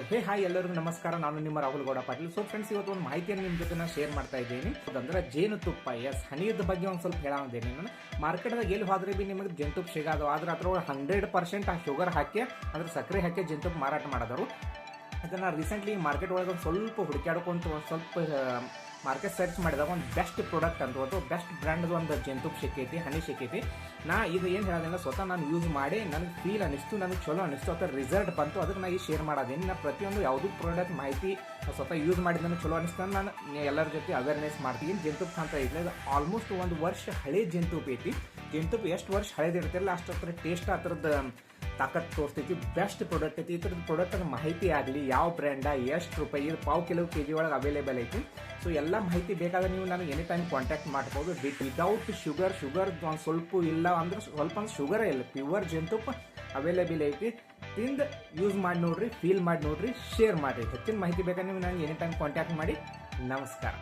ಹೇ hi ಎಲ್ಲರಿಗೂ ನಮಸ್ಕಾರ. ನಾನು ನಿಮ್ಮ ರಾಹುಲ್ ಗೌಡ ಪಾಟೀಲ್. ಸೊ ಫ್ರೆಂಡ್ಸ್, ಇವತ್ತು ಒಂದು ಮಾಹಿತಿಯನ್ನು ನಿಮ್ಮ ಜೊತೆ ನಾನು ಶೇರ್ ಮಾಡ್ತಾ ಇದ್ದೀನಿ. ಅಂದ್ರೆ ಜೇನುತುಪ್ಪ, ಹನಿಯದ ಬಗ್ಗೆ ಒಂದು ಸ್ವಲ್ಪ ಹೇಳೋದೇನೆ. ನಾನು ಮಾರ್ಕೆಟ್ದಾಗ ಎಲ್ಲಿ ಹೋದ್ರೆ ಬಿ ನಿಮಗೆ ಜೇನುತುಪ್ಪ ಸಿಗೋದು, ಆದ್ರೆ ಅದ್ರೊಳಗೆ 100% ಶುಗರ್ ಹಾಕಿ ಅಂದ್ರೆ ಸಕ್ಕರೆ ಹಾಕಿ ಜೇನುತುಪ್ಪ ಮಾರಾಟ ಮಾಡೋರು. ಅದನ್ನು ರೀಸೆಂಟ್ಲಿ ಮಾರ್ಕೆಟ್ ಒಳಗೆ ಒಂದು ಸ್ವಲ್ಪ ಹುಡುಕಾಡ್ಕೊಂತ ಒಂದು ಸ್ವಲ್ಪ ಮಾರ್ಕೆಟ್ ಸರ್ಚ್ ಮಾಡಿದಾಗ ಒಂದು ಬೆಸ್ಟ್ ಪ್ರಾಡಕ್ಟ್ ಅಂತ ಅಥವಾ ಬೆಸ್ಟ್ ಬ್ರ್ಯಾಂಡ್ ಒಂದು ಜೇನುತುಪ್ಪ ಸಿಕ್ಕೈತಿ, ಹನಿ ಸಿಕ್ಕೈತಿ. ನಾ ಇದು ಏನು ಹೇಳೋದಿಲ್ಲ, ಸ್ವತಃ ನಾನು ಯೂಸ್ ಮಾಡಿ ನನಗೆ ಫೀಲ್ ಅನಿಸ್ತು, ನನಗೆ ಚಲೋ ಅನಿಸ್ತು, ಅಥವಾ ರಿಸಲ್ಟ್ ಬಂತು, ಅದಕ್ಕೆ ನಾನು ಈ ಶೇರ್ ಮಾಡೋದೇನು. ನಾನು ಪ್ರತಿಯೊಂದು ಯಾವುದೂ ಪ್ರಾಡಕ್ಟ್ ಮಾಹಿತಿ ಸ್ವತಃ ಯೂಸ್ ಮಾಡಿದ ನನಗೆ ಚಲೋ ಅನಿಸ್ತು, ನಾನು ಎಲ್ಲರ ಜೊತೆ ಅವೇರ್ನೆಸ್ ಮಾಡ್ತೀನಿ. ಜೇನುತುಪ್ಪ ಅಂತ ಇದ್ದರೆ ಇದು ಆಲ್ಮೋಸ್ಟ್ 1 ವರ್ಷ ಹಳೆ ಜೇನುತುಪ್ಪ ಐತಿ. ಜೇನುತುಪ್ಪ ಎಷ್ಟು ವರ್ಷ ಹಳೇದಿರ್ತಿರಲ್ಲ ಅಷ್ಟು ಹತ್ರ ಟೇಸ್ಟ್ ಆ ಥರದ್ದು ತಾಕತ್ ತೋರಿಸ್ತೈತಿ. ಬೆಸ್ಟ್ ಪ್ರಾಡಕ್ಟ್ ಐತಿ. ಈ ಥರದ ಪ್ರಾಡಕ್ಟ್ ಮಾಹಿತಿ ಆಗಲಿ, ಯಾವ ಬ್ರ್ಯಾಂಡ, ಎಷ್ಟು ರೂಪಾಯಿ, ಇದು ಪಾವು ಕಿಲೋ ಕೆಜಿ ಒಳಗೆ ಅವೈಲೇಬಲ್ ಐತಿ. ಸೊ ಎಲ್ಲ ಮಾಹಿತಿ ಬೇಕಾದ್ರೆ ನೀವು ನನಗೆ ಎನಿ ಟೈಮ್ ಕಾಂಟ್ಯಾಕ್ಟ್ ಮಾಡ್ಬೋದು. ವಿದೌಟ್ ಶುಗರ್ ಒಂದು ಸ್ವಲ್ಪ ಇಲ್ಲ ಅಂದ್ರೆ ಸ್ವಲ್ಪ ಶುಗರೇ ಇಲ್ಲ, ಪ್ಯೂರ್ ಜೇನುತುಪ್ಪ ಅವೈಲೇಬಲ್ ಐತಿ. ತಿಂದು ಯೂಸ್ ಮಾಡಿ ನೋಡ್ರಿ, ಫೀಲ್ ಮಾಡಿ ನೋಡ್ರಿ, ಶೇರ್ ಮಾಡಿರಿ. ಹೆಚ್ಚಿನ ಮಾಹಿತಿ ಬೇಕಾದ್ರೆ ನೀವು ನನಗೆ ಎನಿ ಟೈಮ್ ಕಾಂಟ್ಯಾಕ್ಟ್ ಮಾಡಿ. ನಮಸ್ಕಾರ.